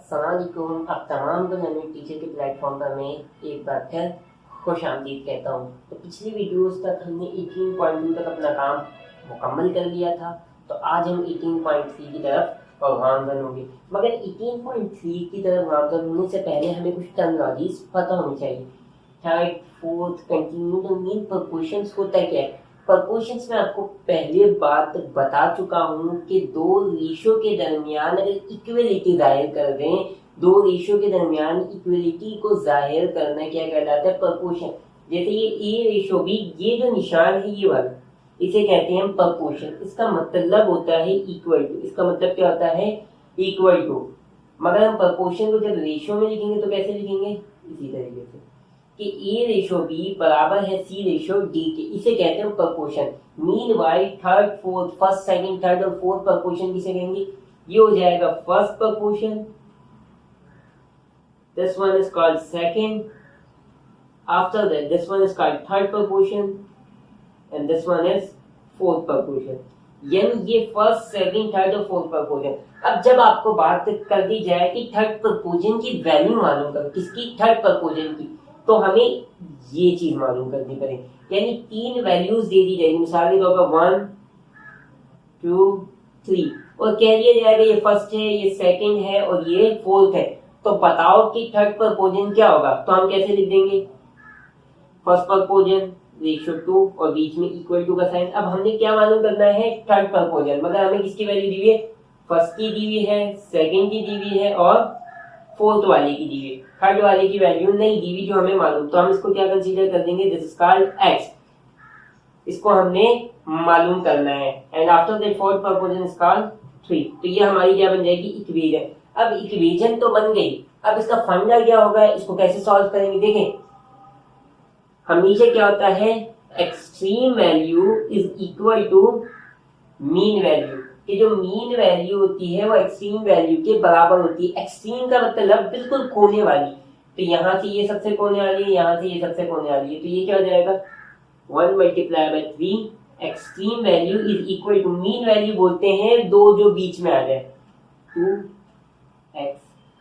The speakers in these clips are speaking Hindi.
अस्सलामुअलैकुम। आप तमाम को नन्हे टीचर के प्लेटफॉर्म पर मैं एक बार फिर खुश आमदीद कहता हूँ। तो पिछली वीडियोस तक हमने 18.2 तक अपना काम मुकम्मल कर लिया था, तो आज हम 18.3 की तरफ गामजन होंगे। मगर 18.3 की तरफ गामजन होने से पहले हमें कुछ टर्मिनोलॉजीज पता होनी चाहिए। थर्ड, फोर्थ, कंटिन्यू, तो मेन प्रपोर्शंस होता क्या है। प्रपोर्शंस में आपको पहले बात बता चुका हूँ कि दो रेशो के दरमियान अगर इक्वलिटी जाहिर कर दें, दो रेशो के दरमियान इक्वलिटी को जाहिर करना क्या कहलाता है, प्रपोर्शन। जैसे ये ए रेशो बी, ये जो निशान है ये वाला, इसे कहते हैं हम प्रपोर्शन। इसका मतलब होता है इक्वल टू। इसका मतलब क्या होता है, इक्वल टू। मगर हम प्रपोर्शन को जब रेशो में लिखेंगे तो कैसे लिखेंगे, इसी तरीके से कि ए रेशो बी बराबर है सी रेशो डी के। इसे कहते हैं proportion. Mean y third fourth, first second third और फोर्थ प्रपोर्शन किसे कहेंगे, ये हो जाएगा first proportion, this one is called second, after that this one is called third proportion and this one is fourth proportion. यानी ये फर्स्ट सेकंड थर्ड और फोर्थ प्रपोर्शन। अब जब आपको बात कर दी जाए कि थर्ड प्रपोर्शन की वैल्यू मालूम करो, किसकी, थर्ड प्रपोर्शन की, तो हमें ये चीज मालूम करनी पड़ेगी। यानी तीन वैल्यूज दे दी जाएगी, मिसाल के तौर पर 1 2 3, और कह दिया जाएगा ये फर्स्ट है, ये सेकंड है और ये फोर्थ है। तो बताओ कि थर्ड प्रपोर्शन क्या होगा। तो हम कैसे लिख देंगे, फर्स्ट प्रपोर्शन रेशियो 2 और बीच में इक्वल टू का साइन। अब हमने क्या मालूम करना है, थर्ड प्रपोर्शन। मगर हमें किसकी वैल्यू दी हुई है, फर्स्ट की दी हुई है, सेकंड की दी हुई है और फोर्थ वाले की दी हुई है। थर्ड वाले की वैल्यू नहीं दी हुई जो हमें मालूम, तो हम इसको क्या कंसीडर कर देंगे, दिस इज कॉल्ड एक्स। इसको हमने मालूम करना है। And after that fourth proportion is called 3। तो ये हमारी क्या बन जाएगी, इक्वेशन। अब इक्वेशन तो बन गई, अब इसका फंडा क्या होगा, इसको कैसे सॉल्व करेंगे। देखें, हमेशा क्या होता है, extreme value is equal to mean value. कि जो मीन वैल्यू होती है वो एक्सट्रीम वैल्यू के बराबर होती है। एक्सट्रीम का मतलब बिल्कुल कोने वाली। तो यहाँ से ये सबसे कोने वाली है, यहाँ से ये सबसे कोने वाली है, तो ये क्या हो जाएगा 1 multiply by 3। Extreme value is equal to, mean value बोलते हैं दो जो बीच में आ जाए, 2x।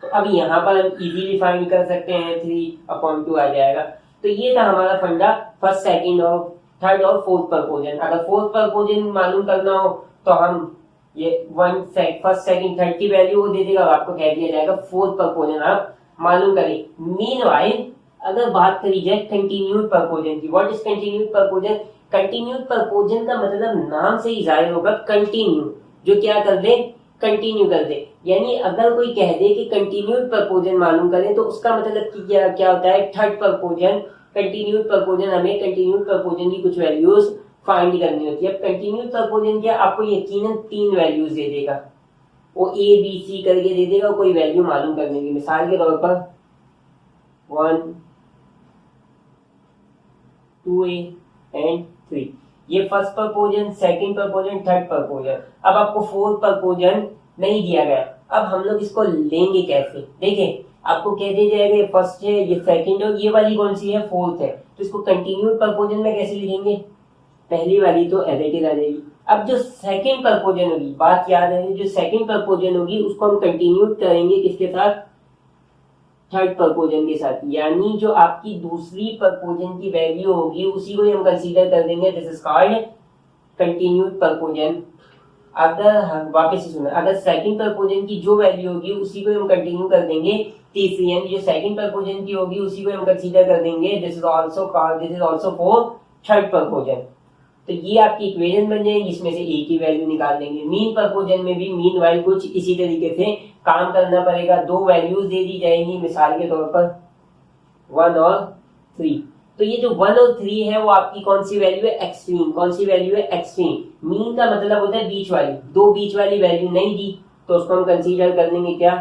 तो अब यहाँ पर हम इजीली फाइंड कर सकते हैं, 3/2 आ जाएगा। तो ये था हमारा फंडा फर्स्ट सेकंड और थर्ड और फोर्थ प्रपोर्शन। अगर फोर्थ प्रपोर्शन मालूम करना हो तो हम ये फर्स्ट सेकंड थर्ड की वैल्यू को दे देगा और आपको कह दिया जाएगा फोर्थ प्रपोर्शन आप मालूम करें। मीनवाइल अगर बात करी जाए कंटिन्यूड प्रपोर्शन की, what is continued proportion. Continued proportion का मतलब नाम से ही जाहिर होगा, कंटिन्यू, जो क्या कर दे, कंटिन्यू कर दे। यानी अगर कोई कह दे कि कंटिन्यूड प्रपोर्शन मालूम करें तो उसका मतलब कि क्या होता है, थर्ड प्रपोर्शन। कंटिन्यूड प्रपोर्शन, हमें कंटिन्यूड प्रपोर्शन की कुछ वैल्यूज फाइंड करनी होती है। अब कंटिन्यूड प्रपोर्शन क्या, आपको यकीनन तीन वैल्यूज दे देगा, वो ए बी सी करके दे देगा कोई वैल्यू मालूम करने की। मिसाल के तौर पर 1 2a एंड 3, ये first proportion, second proportion, third proportion. अब आपको फोर्थ प्रपोर्शन नहीं दिया गया, अब हम लोग इसको लेंगे कैसे। देखें, आपको कह दिया जाएगा ये फर्स्ट है, ये सेकंड है, ये वाली कौन सी है, फोर्थ है। तो इसको कंटिन्यूड प्रपोर्शन में कैसे लिखेंगे, पहली वाली तो एज इट इज आ जाएगी। अब जो सेकंड प्रपोर्शन होगी, बात याद है, जो सेकंड प्रपोर्शन होगी उसको हम कंटिन्यूड करेंगे किसके साथ, थर्ड प्रपोर्शन के साथ। यानी जो आपकी दूसरी प्रपोर्शन की वैल्यू होगी उसी को हम कंसीडर कर देंगे, this is called continued proportion. अगर वापस से सुना, अगर सेकंड प्रपोर्शन की जो वैल्यू होगी उसी को हम कंटिन्यू कर देंगे तीसरी, यानी जो सेकंड प्रपोर्शन की होगी उसी को हम कंसीडर कर देंगे, this is also for third proportion. तो ये आपकी इक्वेशन बन जाएगी, इसमें से ए की वैल्यू निकाल देंगे। मीन प्रपोर्शन में भी मीन वाइल कुछ इसी तरीके से काम करना पड़ेगा। दो वैल्यूज दे दी जाएंगी, मिसाल के तौर पर 1 और 3। तो ये जो 1 और 3 है वो आपकी कौन सी वैल्यू है, एक्सट्रीम। कौन सी वैल्यू है, एक्सट्रीम। मीन का मतलब होता है बीच वाली, दो बीच वाली वैल्यू नहीं दी तो उसको हम कंसीडर कर लेंगे क्या,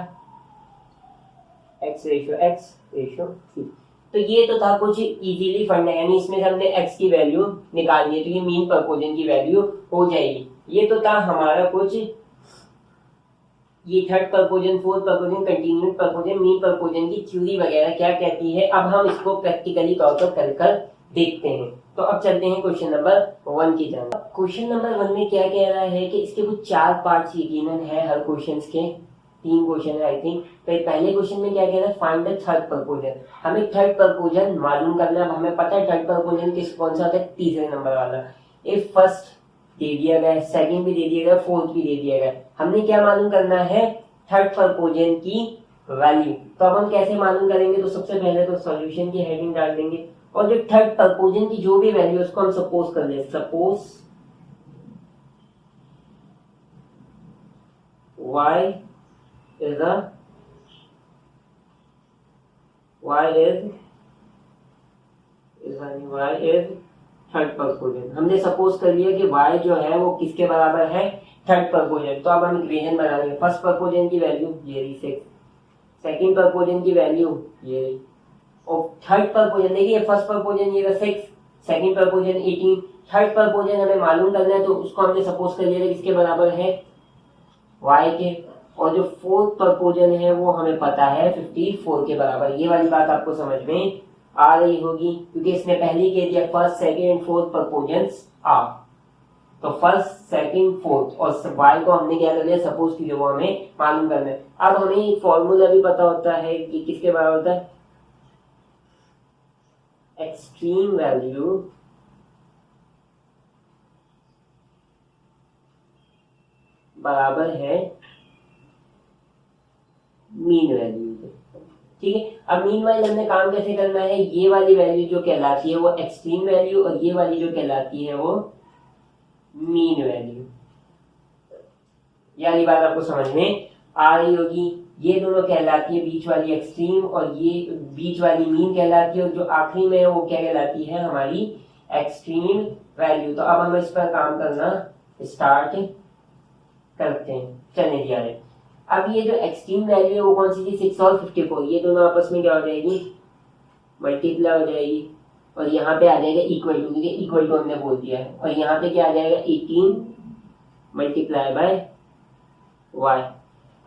x रेशो 3। तो ये तो था कुछ इजीली फंड है, यानी इसमें से हमने x की वैल्यू निकालनी है तो ये मीन प्रपोर्शन की वैल्यू हो जाएगी। ये तो था हमारा कुछ, ये third proportion, fourth proportion, continued proportion, mean proportion की थ्योरी वगैरह क्या कहती है। अब हम इसको प्रैक्टिकली तौर पर कर देखते हैं। तो अब चलते हैं क्वेश्चन नंबर 1 की तरफ। क्वेश्चन नंबर 1 में क्या कह रहा है कि इसके कुछ 4 पार्ट्स यकीनन है हर क्वेश्चन के। 3 क्वेश्चन है आई थिंक। तो पहले क्वेश्चन में क्या कहना है, फाइंड द थर्ड प्रपोजन। हमें थर्ड प्रपोजन मालूम करना है। हमें पता है थर्ड प्रपोजन कौन सा होता है, तीसरे नंबर वाला। इफ फर्स्ट दे दिया गया है, सेकंड भी दे दिया गया, फोर्थ भी दे दिया गया, हमने क्या मालूम करना है, थर्ड प्रपोजन की वैल्यू। तो अब हम कैसे मालूम करेंगे, तो सबसे पहले तो सॉल्यूशन की हेडिंग डाल देंगे और जो थर्ड प्रपोजन की जो भी वैल्यू उसको हम सपोज कर ले, suppose y is a y is third proportion. हमने सपोज कर लिया कि y जो है वो किसके बराबर है, थर्ड प्रपोजन। तो अब हम इक्वेशन बना लेंगे। फर्स्ट प्रपोजन की वैल्यू ये रही 6, सेकंड प्रपोजन की वैल्यू ये रही, और थर्ड प्रपोजन देखिए, फर्स्ट प्रपोजन ये 6, सेकंड प्रपोजन 18, थर्ड प्रपोजन हमें मालूम करना है, तो उसको हमने सपोज कर लिया किसके बराबर है, y के। और जो फोर्थ प्रपोजन है वो हमें पता है 54 के बराबर। ये वाली बात आपको समझ में आ रही होगी, क्योंकि इसने पहले ही कह दिया first second and fourth proportions are. तो फर्स्ट सेकंड फोर्थ और y को हमने क्या कर लिया, सपोज किया, वो हमें मालूम करना है। अब हमें एक फॉर्मूला भी पता होता है कि किसके बराबर होता है, एक्सट्रीम वैल्यू बराबर है मीन वैल्यू के। ठीक है, अब मीन वाइज हमने काम कैसे करना है, ये वाली वैल्यू जो कहलाती है वो एक्सट्रीम वैल्यू, और ये वाली जो कहलाती है वो मीन वैल्यू। ये वाली बात आपको समझ में आ रही होगी। ये दोनों कहलाती है बीच वाली एक्सट्रीम, और ये बीच वाली मीन कहलाती है, और जो आखिरी में है वो क्या कहलाती है, हमारी एक्सट्रीम वैल्यू। तो अब हम इस पर काम करना स्टार्ट करते हैं। चलिए जी आगे। अब ये जो एक्सट्रीम वैल्यू है वो कौन सी थी, 6 और 54, ये दोनों आपस में क्या हो जाएगी, मल्टीप्लाई हो जाएगी, और यहाँ पे आ जाएगा इक्वल टू, क्योंकि इक्वल टू हमने बोल दिया है, और यहाँ पे क्या आ जाएगा 18 मल्टीप्लाई बाय y।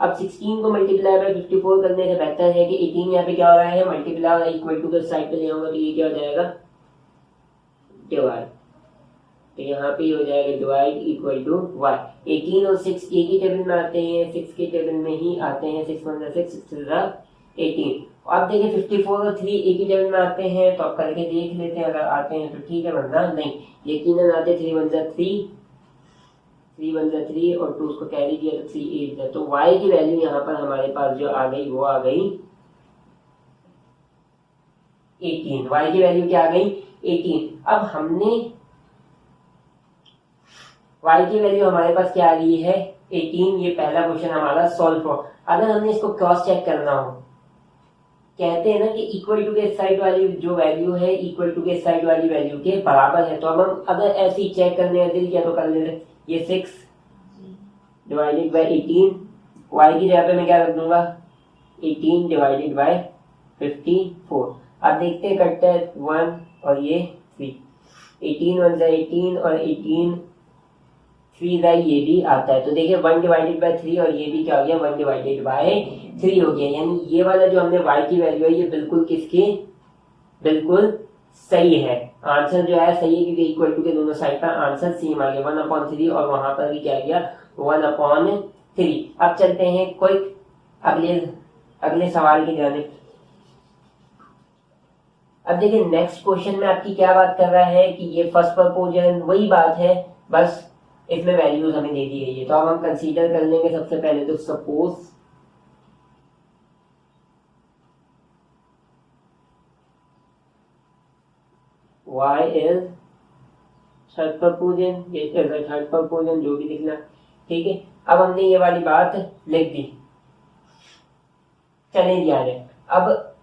अब 16 को मल्टीप्लाई बाय 54 करने से बेहतर है कि 18 यहाँ पे क्या हो रहा है, मल्टीप्लाई और इक्वल टू के साइड पे ले आऊंगा, तो ये क्या हो जाएगा, डिवाइड। तो यहाँ पे हो जाएगा डिवाइड इक्वल टू y। 18 और 6 एक ही टेबल में आते हैं, 6 के टेबल में ही आते हैं, 6 1 6 6 18। अब देखिए 54 और 3 एक ही टेबल में आते हैं, तो अब करके देख लेते हैं, अगर आते हैं तो ठीक है, वरना नहीं। यकीनन आते 3 1 3, 3 1 3 और 2 उसको कैरी किया तो 3 8। तो y की वैल्यू यहाँ पर हमारे पास जो आ गई वो आ गई 18। y की वैल्यू क्या आ गई, 18। अब हमने y की वैल्यू हमारे पास क्या आ रही है, 18। ये पहला क्वेश्चन हमारा सॉल्व हो। अगर हमने इसको क्रॉस चेक करना हो, कहते हैं ना कि इक्वल टू के साइड वाली जो वैल्यू है इक्वल टू के साइड वाली वैल्यू के बराबर है, तो अब हम अगर ऐसे ही चेक करने का दिल किया तो कर लेते, ये 6 डिवाइडेड बाय 18, y की जगह पे मैं क्या रख दूंगा, 18 डिवाइडेड बाय 54। अब देखते हैं कटता है 1 और ये 3, 18 1 18 और 18 3 ये भी आता है। तो देखिए 1 डिवाइडेड बाय 3 और ये भी क्या हो गया, 1 डिवाइडेड बाय 3 हो गया। यानी ये वाला जो हमने y की वैल्यू है ये बिल्कुल किसकी, बिल्कुल सही है। आंसर जो है सही है, क्योंकि इक्वल टू के दोनों साइड पर आंसर सेम आ गया, 1/3, और वहां पर भी क्या गया, 1/3। अब चलते हैं क्विक अगले सवाल की जानिब। अब देखिए नेक्स्ट क्वेश्चन में आपकी क्या बात कर रहा है कि ये फर्स्ट प्रपोजन वही बात है, बस इसमें वैल्यूज हमें दे दी गई है। तो अब हम कंसीडर कर लेंगे सबसे पहले तो सपोज y इज थर्ड प्रपोजन, ये थर्ड प्रपोजन जो भी लिखना, ठीक है। अब हमने ये वाली बात लिख दी। चलिए जी आगे। अब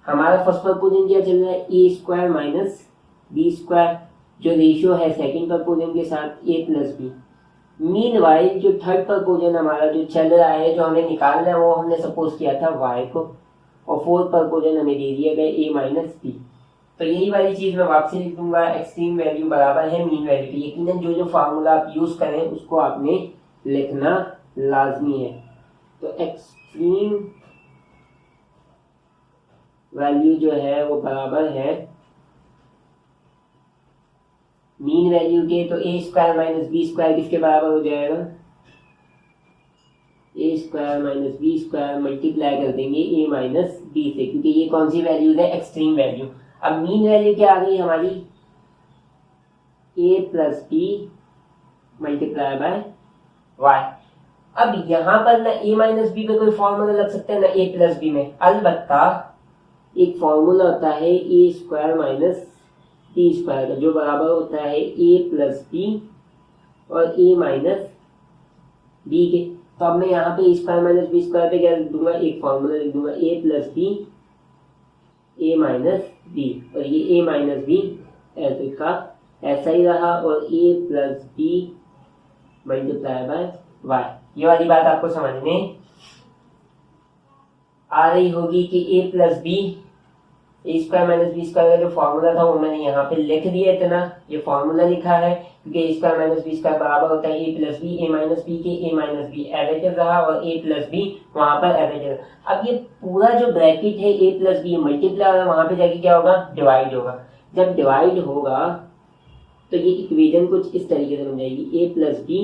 हमारा फर्स्ट प्रपोजन क्या चल रहा है, a square minus b square, जो रेशियो है सेकंड प्रपोजन के साथ a प्लस बी। मीनवाइल जो थर्ड प्रपोजन हमारा जो चल रहा है, जो हमें निकालना है, वो हमने सपोज किया था y को, और फोर्थ प्रपोजन हमें दे दिया गया a माइनस बी। तो यही वाली चीज मैं वापसी लिख दूंगा, एक्सट्रीम वैल्यू बराबर है मीन वैल्यू की। यकीनन जो जो फार्मूला आप यूज करें उसको आपने लिखना लाजमी है। तो एक्सट्रीम वैल्यू जो है वो बराबर है मीन वैल्यू के। तो a square minus b square किसके बराबर हो जाएगा, a square minus b square multiply कर देंगे ए माइनस बी से, क्योंकि ये कौन सी वैल्यूज है, एक्सट्रीम वैल्यू। अब मीन वैल्यू क्या आ गई हमारी, a plus b multiply by y. अब यहाँ पर ना ए माइनस बी पे कोई फॉर्मूला लग सकता है ना ए प्लस बी में, अलबत्ता एक फॉर्मूला होता है a square minus b square का, जो बराबर होता है ए प्लस बी और ए माइनस बी के। तो अब मैं यहाँ पे स्क्वायर माइनस बी स्क्वायर पे क्या लिख दूंगा, एक फॉर्मूला लिख दूंगा ए प्लस बी ए माइनस बी, और ये ए माइनस बी ऐसे का ऐसा ही रहा, और a plus b multiply by y. ये वाली बात आपको समझ में आ रही होगी कि ए plus b a square minus b square का जो फॉर्मूला था वो मैंने यहाँ पे लिख दिया, इतना ये फॉर्मूला लिखा है, क्योंकि ए स्क्वायर माइनस बी स्क्वायर बराबर होता है a plus b A minus B के। ए माइनस बी एवेटिव रहा और ए प्लस बी वहां पर एवेटिव। अब ये पूरा जो ब्रैकेट है ए प्लस बी मल्टीप्लाई होगा, वहां पे जाके क्या होगा, डिवाइड होगा। जब डिवाइड होगा तो ये इक्वेशन कुछ इस तरीके से बन जाएगी, ए प्लस बी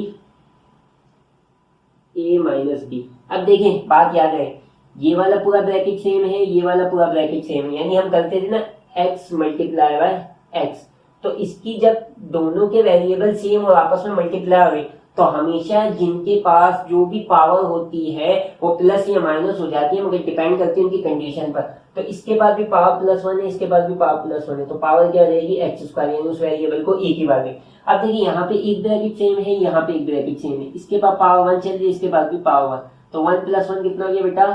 ए माइनस बी। अब देखें बात याद है, ये वाला पूरा ब्रैकेट सेम है, ये वाला पूरा ब्रैकेट सेम है, यानी हम करते थे ना x मल्टीप्लाई बाय x। तो इसकी जब दोनों के वेरिएबल सेम और आपस में मल्टीप्लाई हुए तो हमेशा जिनके पास जो भी पावर होती है वो प्लस या माइनस हो जाती है, मगर डिपेंड करती है उनकी कंडीशन पर। तो इसके पास भी पावर प्लस वन है, इसके पास भी पावर प्लस वन है, तो पावर क्या हो जाएगी, एक्स स्क्वायर, यानी उस वेरिएबल को एक ही बार। अब देखिए यहाँ पे एक ब्रैकेट सेम है, यहाँ पे एक ब्रैकेट सेम है, इसके पास पावर वन चल रही है, इसके पास भी पावर वन, तो वन प्लस वन कितना हो गया बेटा,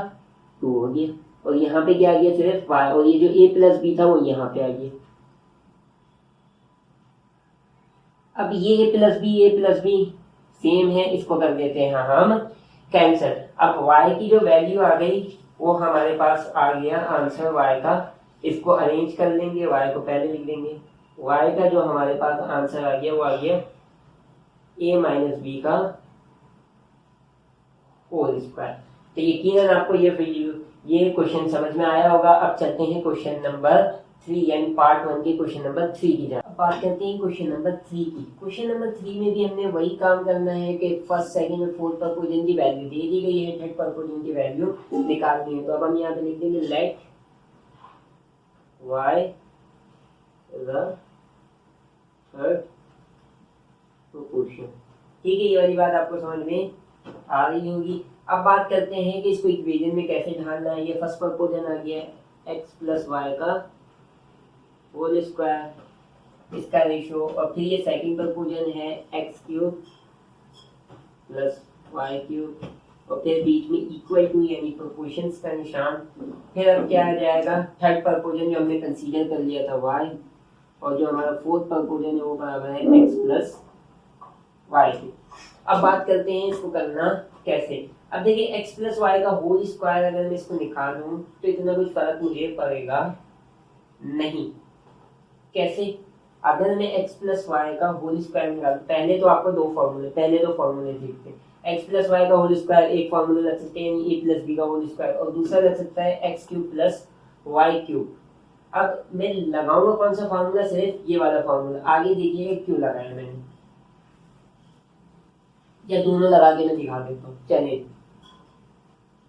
टू हो गया। और यहाँ पे क्या आ गया, सिर्फ वाई, और ये जो ए प्लस बी था वो यहाँ पे आ गया। अब ये ए प्लस बी सेम है, इसको कर देते हैं हम कैंसिल। अब y की जो वैल्यू आ गई वो हमारे पास आ गया आंसर y का, इसको अरेंज कर लेंगे, y को पहले लिख देंगे। y का जो हमारे पास आंसर आ गया वो आ गया a माइनस बी का होल स्क्वायर। तो यकीनन आपको ये क्वेश्चन समझ में आया होगा। अब चलते हैं क्वेश्चन नंबर 3 यानी पार्ट 1 के क्वेश्चन नंबर 3 की जाए। बात करते हैं क्वेश्चन नंबर 3 की। क्वेश्चन नंबर 3 में भी हमने वही काम करना है कि फर्स्ट सेकंड और फोर्थ परपोजिशन की वैल्यू दे दी गई है, थर्ड परपोजिशन की वैल्यू निकालनी है। तो अब हम यहाँ पे लिख देंगे late y the third proportion। ठीक है, ये वाली बात आपको समझ में आ रही होगी। अब बात करते हैं कि इसको इक्वेशन में कैसे ढालना है। ये फर्स्ट परपोजिशन आ गया x प्लस वाई का होल स्क्वायर, इसका रेशियो, और फिर ये सेकंड परपोजिशन है x cube plus y cube, और फिर बीच में इक्वल टू यानी प्रोपोर्शंस का निशान। फिर अब क्या आ जाएगा, थर्ड परपोजिशन जो हमने कंसीडर कर लिया था y, और जो हमारा फोर्थ परपोजिशन है वो बराबर है x प्लस वाई क्यूब। अब बात करते हैं इसको करना कैसे। अब देखिए x प्लस वाई का होल स्क्वायर अगर मैं इसको निकालूं तो इतना कुछ फर्क मुझे पड़ेगा नहीं। कैसे, अगर मैं x प्लस वाई का होल स्क्वायर निकालूं, पहले तो आपको दो फॉर्मूले देखते हैं। x प्लस वाई का होल स्क्वायर एक फॉर्मूला लग सकते हैं यानी a प्लस बी का होल स्क्वायर, और दूसरा लग सकता है x cube plus y cube. अब मैं लगाऊंगा कौन सा फॉर्मूला, सिर्फ ये वाला फॉर्मूला। आगे देखिएगा क्यों लगाया मैंने, या दोनों लगा के मैं दिखा देता हूँ। चलिए,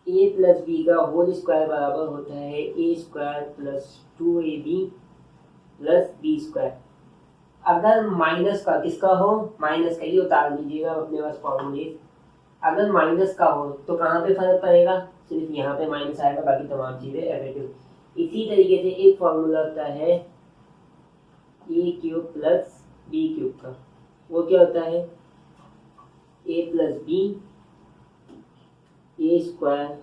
a प्लस बी का होल स्क्वायर बराबर होता है a square plus 2ab plus b square. अगर माइनस का किसका हो, माइनस का, ये उतार दीजिएगा अपने पास फॉर्मूले। अगर माइनस का हो तो कहाँ पे फर्क पड़ेगा, सिर्फ यहाँ पे माइनस आएगा, बाकी तमाम चीजें एडिटिव। इसी तरीके से एक फॉर्मूला होता है a cube plus b cube का, वो क्या होता है a plus b a square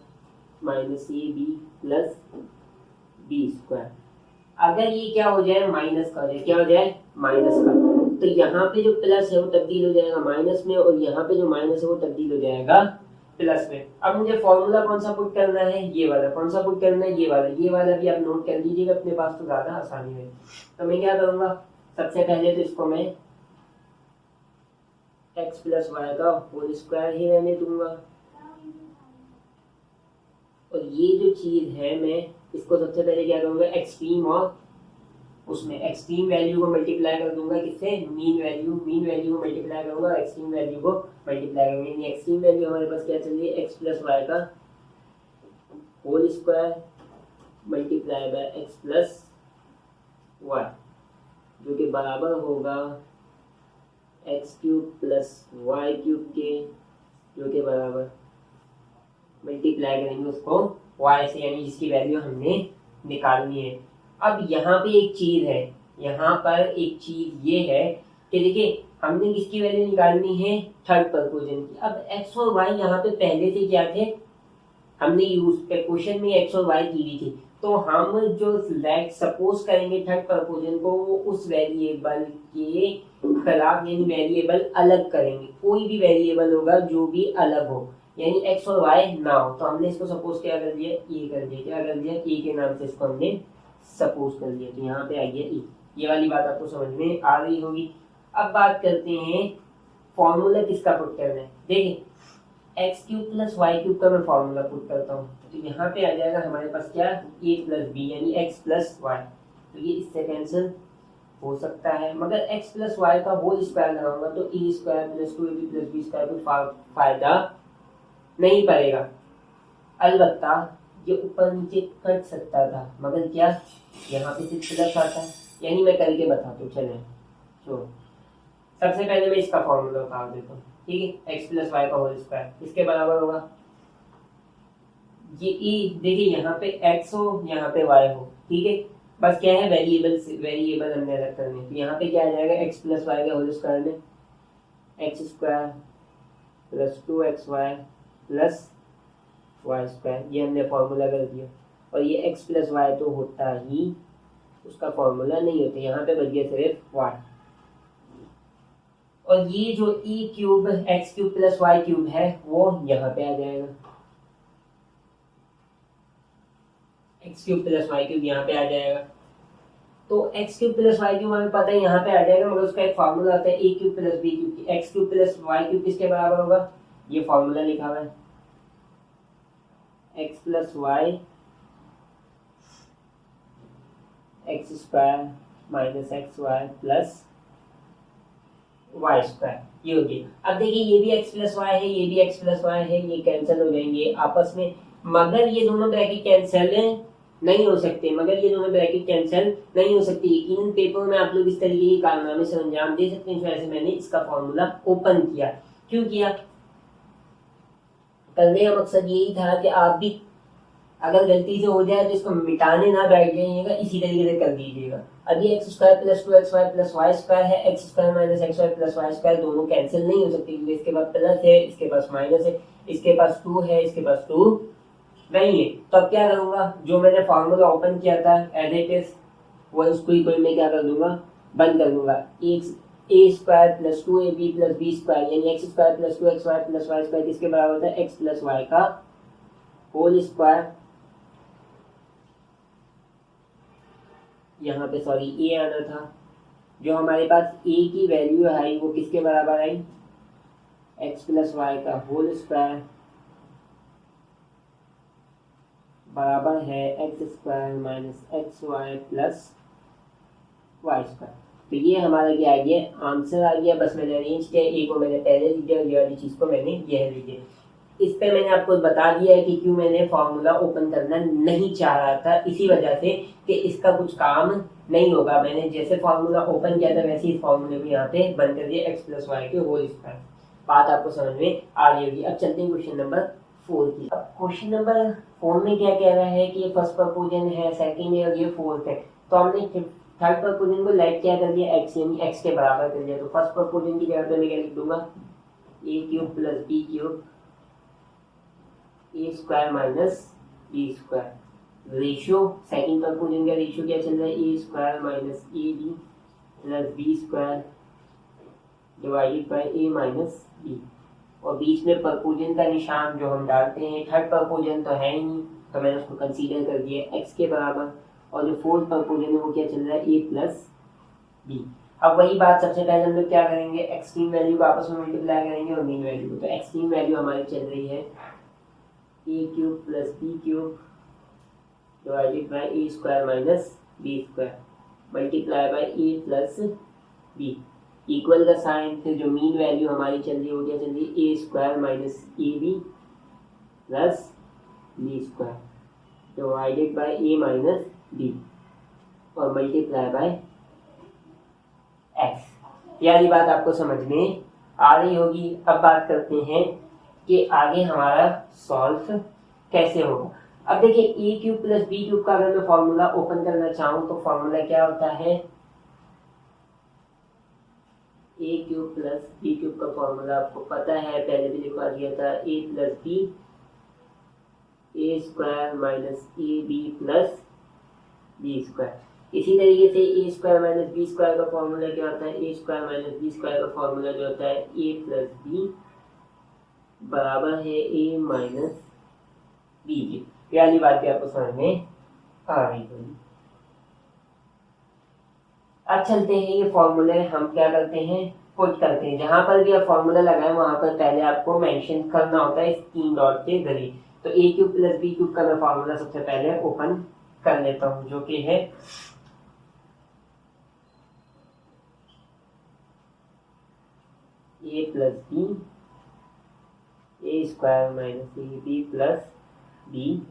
minus a b plus b square. अगर ये क्या हो जाए, माइनस का हो जाए, क्या हो जाए, माइनस का, तो यहाँ पे जो प्लस है वो तब्दील हो जाएगा माइनस में, और यहाँ पे जो माइनस है वो तब्दील हो जाएगा प्लस में। अब मुझे फॉर्मूला कौन सा पुट करना है, ये वाला। कौन सा पुट करना है, ये वाला। ये वाला भी आप नोट कर लीजिएगा अपने पास, तो ज्यादा आसानी है। तो मैं क्या करूँगा, सबसे पहले तो इसको मैं x प्लस वाई का होल स्क्वायर ही रहने दूंगा, और ये जो चीज है मैं इसको सबसे पहले क्या करूंगा, एक्सट्रीम और उसमें एक्सट्रीम वैल्यू को मल्टीप्लाई कर दूंगा किससे, मीन वैल्यू को मल्टीप्लाई करूंगा एक्सट्रीम वैल्यू को मल्टीप्लाई करूंगा, यानी एक्सट्रीम वैल्यू हमारे पास क्या चल रही है, एक्स प्लस वाई का whole square multiply by x plus y, जो कि बराबर होगा x cube plus y cube के, जो कि बराबर मल्टीप्लाई करेंगे उसको वाई से, यानी जिसकी वैल्यू हमने निकालनी है। अब यहाँ पे एक चीज है, यहाँ पर एक चीज ये है कि देखिए हमने किसकी वैल्यू निकालनी है, थर्ड परपोजन की। अब एक्स और वाई यहाँ पे पहले से क्या थे, हमने यूज पे क्वेश्चन में एक्स और वाई की हुई थी, तो हम जो सपोज करेंगे थर्ड परपोजन को, वो उस वेरिएबल के खिलाफ यानी वेरिएबल अलग करेंगे, कोई भी वेरिएबल होगा जो भी अलग हो, यानी एक्स और वाई ना हो, तो हमने इसको सपोज क्या कर दिया, ए कर दिया, क्या कर दिया, ए के नाम से इसको हमने सपोज कर दिया, तो यहाँ पे आ गया ए। ये वाली बात आपको समझ में आ रही होगी। अब बात करते हैं फॉर्मूला किसका पुट करना है। देखिए x cube plus y cube का मैं फॉर्मूला पुट करता हूँ, तो यहाँ पे आ जाएगा हमारे पास क्या, ए प्लस बी यानी एक्स प्लस वाई, तो ये इससे कैंसिल हो सकता है, मगर एक्स प्लस वाई का होल स्क्वायर लगाऊंगा तो a square plus 2ab plus b square को फायदा नहीं पड़ेगा। अलबत्ता ये ऊपर नीचे कट सकता था, मगर क्या यहाँ पे सिर्फ प्लस आता है, यानी मैं करके बताता हूँ। चलें तो सबसे पहले मैं इसका फॉर्मूला उतार देता हूँ, ठीक है, एक्स प्लस वाई का होल स्क्वायर इसके बराबर होगा ये ई, देखिए यहाँ पे एक्स हो यहाँ पे वाई हो, ठीक है, बस क्या है वेरिएबल हमने अलग करने, तो यहाँ पे क्या आ जाएगा, एक्स प्लस वाई का होल स्क्वायर में x square plus 2xy plus y square, ये हमने फॉर्मूला कर दिया, और ये एक्स प्लस वाई तो होता ही उसका फॉर्मूला नहीं होता, यहाँ पे बच गया सिर्फ वाई, और ये जो ई cube x cube plus y cube है वो यहाँ पे आ जाएगा, x cube plus y cube यहाँ पे आ जाएगा, तो x cube plus y cube हमें पता है यहाँ पे आ जाएगा, मगर उसका एक फॉर्मूला आता है a cube plus b cube, x cube plus y cube किसके बराबर होगा, ये फॉर्मूला लिखा हुआ है x plus y x square minus x y plus y square, ये हो गया। अब देखिए ये भी एक्स प्लस वाई है, ये भी एक्स प्लस वाई है, ये कैंसिल हो जाएंगे आपस में, मगर ये दोनों ब्रैकेट कैंसिल नहीं हो सकते, यकीनन पेपर में आप लोग इस तरीके के कारनामे से अंजाम दे सकते हैं, वैसे मैंने इसका फॉर्मूला ओपन किया, क्यों किया, करने का मकसद यही था कि आप भी अगर गलती से हो जाए तो इसको मिटाने ना बैठ जाइएगा, इसी तरीके से कर दीजिएगा। अब ये x square plus 2xy plus y square है, x square minus x y plus y square दोनों कैंसिल नहीं हो सकते, क्योंकि इसके पास प्लस है, इसके पास माइनस है, इसके पास 2 है, इसके पास 2 नहीं है, तो अब क्या करूंगा, जो मैंने फॉर्मूला ओपन किया था एज इट इज वो उसको ही मैं क्या कर दूंगा, बंद कर दूंगा, a square plus 2ab plus b square यानी x square plus 2xy plus y square किसके बराबर होता है, एक्स प्लस वाई का होल स्क्वायर, यहाँ पे सॉरी ए आना था, जो हमारे पास ए की वैल्यू आई वो किसके बराबर आई, एक्स प्लस वाई का होल स्क्वायर बराबर है x square minus x y plus y square, तो ये हमारा क्या आ गया, आंसर आ गया। बस मैंने अरेंज किया, ए को मैंने पहले लिख दिया और ये वाली चीज़ को मैंने यह लिख दिया। इस पे मैंने आपको बता दिया है कि क्यों मैंने फॉर्मूला ओपन करना नहीं चाह रहा था, इसी वजह से कि इसका कुछ काम नहीं होगा, मैंने जैसे फॉर्मूला ओपन किया था वैसे इस फॉर्मूले को यहाँ पे बंद कर दिया, एक्स प्लस वाई के होल स्क्वायर। बात आपको समझ में आ रही होगी। अब चलते हैं क्वेश्चन नंबर 4 की। अब क्वेश्चन नंबर 4 में क्या कह रहा है कि ये फर्स्ट प्रपोजन है, सेकंड है और ये फोर्थ है, तो हमने थर्ड प्रपोजन को लाइक क्या कर दिया, एक्स यानी एक्स के बराबर कर दिया, तो फर्स्ट प्रपोजन की जगह पे मैं क्या लिख दूंगा, a cube plus b cube a square minus b square, ratio second proportion का रेशियो क्या चल रहा है, a square minus a b plus b square divided by a minus b, और बीच में प्रपोजन का निशान जो हम डालते हैं, थर्ड प्रपोजन तो है ही नहीं तो मैंने उसको कंसीडर कर दिया एक्स के बराबर, और जो फोर्थ प्रपोजन है वो क्या चल रहा है, ए प्लस बी। अब वही बात सबसे पहले हम लोग क्या करेंगे, एक्सट्रीम वैल्यू को आपस में मल्टीप्लाई करेंगे और मीन वैल्यू को, तो एक्सट्रीम वैल्यू हमारी चल रही है a cube plus b cube divided by a square minus b square, multiply by a plus b, equal का साइन, फिर जो मीन वैल्यू हमारी चल रही है वो क्या चल रही है, a square minus a b plus b square divided by a minus b और मल्टीप्लाई बाय एक्स। यार ये बात आपको समझ में आ रही होगी। अब बात करते हैं कि आगे हमारा सॉल्व कैसे होगा। अब देखिए ए क्यूब प्लस बी क्यूब का अगर मैं फॉर्मूला ओपन करना चाहूँ तो फॉर्मूला क्या होता है, a cube plus b cube का फॉर्मूला आपको पता है, पहले भी लिखवा दिया था, a plus b a square minus a b plus b square. इसी तरीके से a square minus b square का फॉर्मूला क्या होता है, a square minus b square का फॉर्मूला जो होता है ए प्लस बी बराबर है ए माइनस बी के। पहली बात भी आपको समझ में आ रही होगी। अब चलते हैं ये फॉर्मूले हम क्या करते हैं, पुट करते हैं। जहां पर भी आप फॉर्मूला लगाए वहां पर पहले आपको मेंशन करना होता है इस 3 डॉट के जरिए। तो ए क्यूब प्लस बी क्यूब का मैं फॉर्मूला सबसे पहले ओपन कर लेता हूं, जो कि है a plus b a square minus a b plus b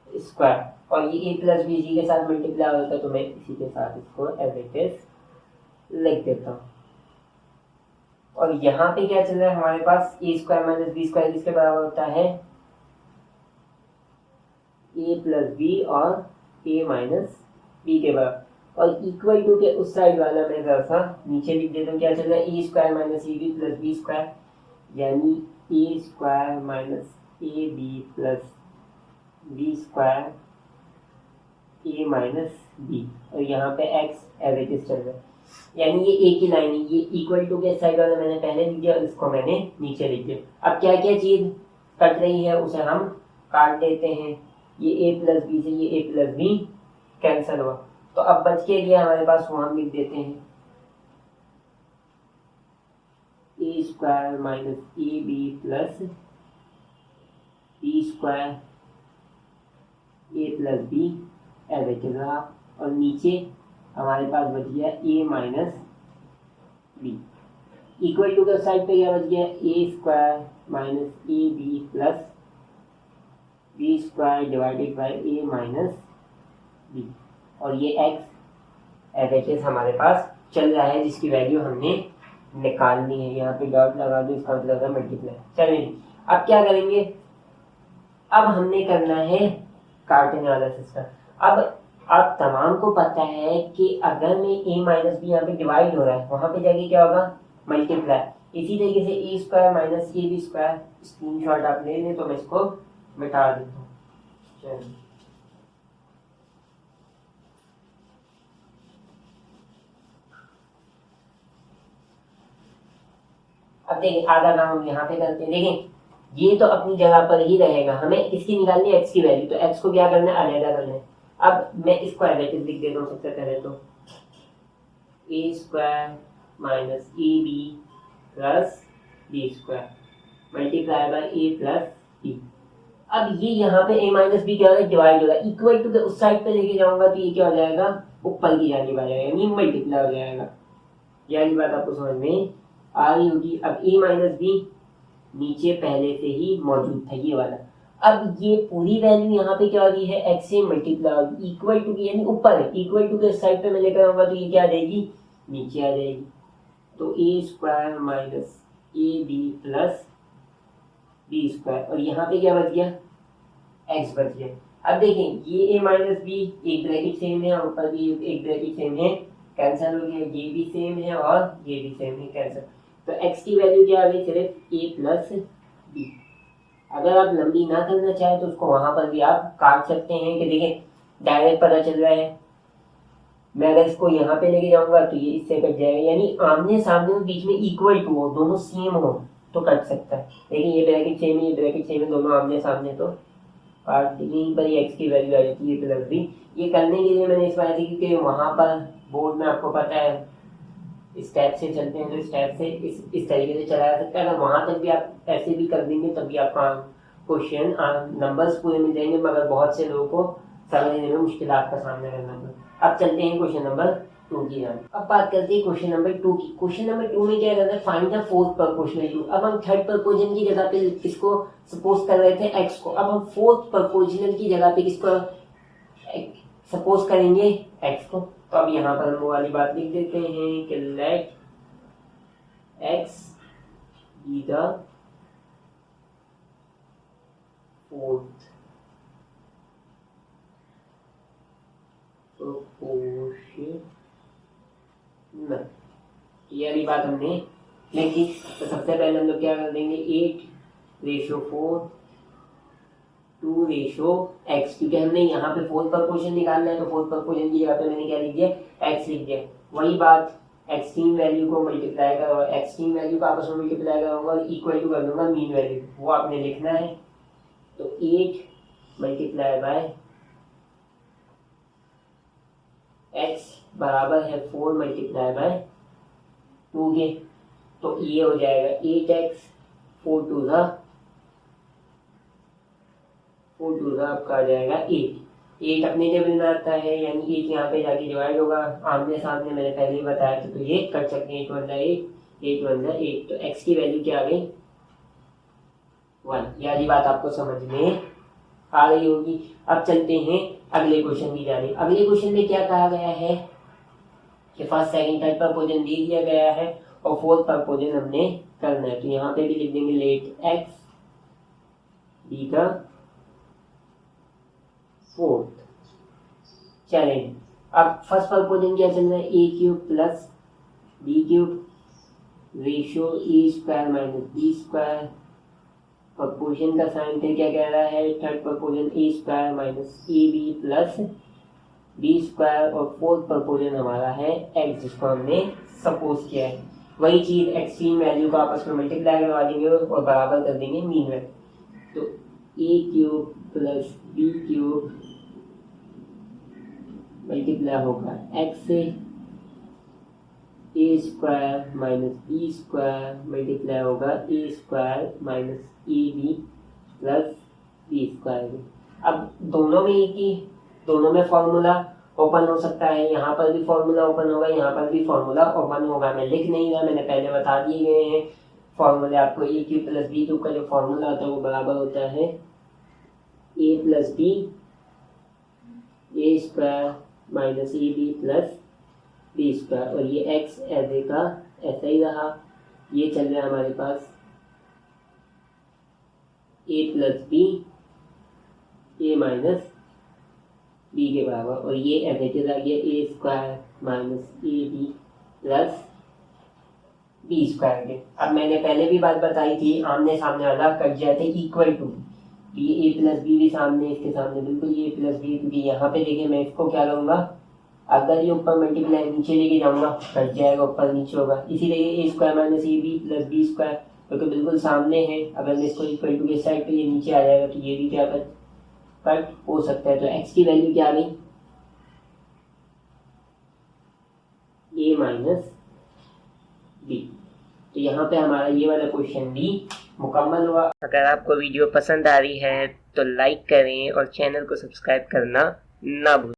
square, और ये ए प्लस बी जी के साथ मल्टीप्लाई होता है तो मैं इसी के साथ इसको एज इट इज लिख देता हूँ। और यहाँ पे क्या चल रहा है हमारे पास, ए स्क्वायर माइनस बी स्क्वायर किसके बराबर होता है, ए प्लस बी और ए माइनस बी के बराबर। और इक्वल टू के उस साइड वाला मैं जरा सा नीचे लिख देता हूँ, क्या चल रहा है, a square minus a b plus b square, यानी a square minus a b plus b square a minus b, और यहाँ पे एक्स एज इट इज चल रहा है, यानी ये एक ही लाइन है। ये इक्वल टू के साइड वाला मैंने पहले लिख दिया और इसको मैंने नीचे लिख दिया। अब क्या क्या चीज कट रही है उसे हम काट देते हैं। ये ए प्लस बी से ये ए प्लस बी कैंसिल हुआ, तो अब बच के गया हमारे पास, वो हम लिख देते हैं a square minus a b plus b square a plus b as it is रहा, और नीचे हमारे पास बच गया a minus b. Equal to के साइड पे क्या बच गया, a square minus a b plus b square divided by a minus b, और ये एक्स एज इट इज हमारे पास चल रहा है, जिसकी वैल्यू हमने निकालनी है। यहाँ पे डॉट लगा दो, इसका मतलब है मल्टीप्लाई। चलिए अब क्या करेंगे, अब हमने करना है काटने वाला सिस्टम। अब आप तमाम को पता है कि अगर मैं ए माइनस बी यहाँ पे डिवाइड हो रहा है, वहां पे जाके क्या होगा, मल्टीप्लाई। इसी तरीके से a square minus a b square screenshot आप ले लें तो मैं इसको मिटा देता हूँ। चलिए अब देखिए आधा काम हम यहाँ पे करते हैं। देखें ये तो अपनी जगह पर ही रहेगा, हमें किसकी निकालनी है, एक्स की वैल्यू, तो एक्स को क्या करना है, अलग करना है। अब मैं इसको एज इट इज लिख देता हूँ सबसे पहले, तो a square minus a b plus b square multiply by a plus b. अब ये यहाँ पे ए माइनस बी क्या होगा, डिवाइड होगा, इक्वल टू उस साइड पे लेके जाऊंगा तो ये क्या हो जाएगा, ऊपर की जानिब आ जाएगा, यानी मल्टीप्लाई हो जाएगा। यही बात आपको समझ में आ रही होगी। अब ए माइनस बी नीचे पहले से ही मौजूद था ये वाला, अब ये पूरी वैल्यू यहाँ पे क्या हो गई है, एक्स से मल्टीप्लाई इक्वल टू की, यानी ऊपर है, इक्वल टू के साइड पे मैं लेकर आऊंगा तो ये क्या आ जाएगी, नीचे आ जाएगी। तो a square minus a b plus b square, और यहाँ पे क्या बच गया, एक्स बच गया। अब देखें ये ए माइनस बी एक ब्रैकेट सेम है और ऊपर भी एक ब्रैकेट सेम है, कैंसिल हो गया, ये भी सेम है और ये भी सेम है, कैंसिल। तो x की वैल्यू क्या आ गई, सिर्फ a प्लस बी। अगर आप लंबी ना करना चाहें तो उसको वहां पर भी आप काट सकते हैं कि देखें डायरेक्ट पता चल रहा है। मैं अगर इसको यहाँ पे लेके जाऊंगा तो ये इससे कट जाएगा, यानी आमने सामने बीच में इक्वल टू हो, दोनों सेम हो तो कट सकता है। लेकिन ये ब्रैकेट सेम है, ये ब्रैकेट सेम है, दोनों आमने सामने तो काट, यहीं पर एक्स की वैल्यू आ जाती है प्लस बी। ये करने के लिए मैंने इस बात क्योंकि वहां पर बोर्ड में आपको पता है स्टेप से चलते हैं, तो स्टेप से इस तरीके से चलाया सकता है। अगर वहां तक भी आप ऐसे भी कर देंगे तब भी आपका क्वेश्चन नंबर्स पूरे मिल जाएंगे, मगर बहुत से लोगों को समझने में मुश्किल का सामना करना पड़ा। अब चलते हैं क्वेश्चन नंबर 2 की तरफ। अब बात करते हैं क्वेश्चन नंबर 2 की। क्वेश्चन नंबर 2 में क्या रहता है, फाइंड द फोर्थ प्रपोर्शनल। अब हम थर्ड प्रपोर्शन की जगह पे किसको सपोज कर रहे थे, x को। अब हम फोर्थ प्रपोर्शनल की जगह पे किसको सपोज करेंगे, x को। तो अब यहाँ पर हम वो वाली बात लिख देते हैं कि let x be the fourth proportional. ये वाली बात हमने लिखी। तो सबसे पहले हम लोग क्या कर देंगे, 8:4 2 रेशो x, क्योंकि हमने यहाँ पे फोर्थ प्रपोर्शन निकालना है। तो फोर्थ प्रपोर्शन की जगह पे मैंने क्या लिख दिया, x लिख दिया। वही बात एक्सट्रीम वैल्यू को मल्टीप्लाई करो, एक्सट्रीम वैल्यू को आपस में मल्टीप्लाई करूंगा और इक्वल टू कर दूंगा मीन वैल्यू, वो आपने लिखना है। तो 8 मल्टीप्लाई बाय x बराबर है 4 मल्टीप्लाई बाय 2 के। तो ये हो जाएगा 8x 4 2 आपका आ जाएगा 8 अपने टेबल में आता है, यानी 8 यहाँ पे जाके डिवाइड होगा। आमने सामने मैंने पहले ही बताया था, तो ये कर सकते हैं 8 1 8 1 8। तो x की वैल्यू क्या आ गई, 1। यानी बात आपको समझ में आ गई होगी। अब चलते हैं अगले क्वेश्चन की जाने। अगले क्वेश्चन में क्या कहा गया है कि फर्स्ट सेकंड थर्ड प्रपोर्शन दे दिया गया है और फोर्थ प्रपोर्शन हमने करना है। तो यहाँ पे भी लिख देंगे let x be the fourth. चलें, अब फर्स्ट प्रपोर्शन क्या चल रहा है, a cube plus b cube ratio a square minus b square. Proportion का साइन फिर क्या कह रहा है, third proportion a square minus ab plus b square. और फोर्थ प्रपोर्शन हमारा है x, जिसको हमने सपोज किया है। वही चीज एक्सट्रीम वैल्यू को आपस में मल्टीप्लाई करवा देंगे और बराबर कर देंगे मीन वैल्यू। तो a cube plus b cube multiply होगा x से, a square minus b square multiply होगा a square minus ab plus b square. अब दोनों में एक ही, दोनों में फॉर्मूला ओपन हो सकता है, यहाँ पर भी फॉर्मूला ओपन होगा, यहाँ पर भी फॉर्मूला ओपन होगा। मैं लिख नहीं रहा, मैंने पहले बता दिए गए हैं फॉर्मूले आपको। a cube plus b cube का जो फॉर्मूला होता है वो बराबर होता है a plus b a square minus a b plus b square. और ये x ऐसे का ऐसा ही रहा। ये चल रहा है हमारे पास a plus b a minus b के बराबर, और ये ऐसे आ गया a square minus a b plus b square के। अब मैंने पहले भी बात बताई थी, आमने सामने वाला कट जाते इक्वल टू, ये a प्लस बी भी सामने, इसके सामने बिल्कुल ये प्लस बी, क्योंकि यहाँ पे देखिए मैं इसको क्या करूँगा, अगर ये ऊपर मल्टीप्लाई नीचे लेके जाऊँगा कट जाएगा, ऊपर नीचे होगा। इसी तरह a square minus a b plus b square, क्योंकि बिल्कुल सामने है, अगर मैं इसको इक्वल टू के साइड पे ये नीचे आ जाएगा तो ये भी क्या कट हो सकता है। तो x की वैल्यू क्या आ गई, a माइनस बी। तो यहाँ पे हमारा ये वाला क्वेश्चन भी मुकम्मल हुआ। अगर आपको वीडियो पसंद आ रही है तो लाइक करें और चैनल को सब्सक्राइब करना ना भूलें।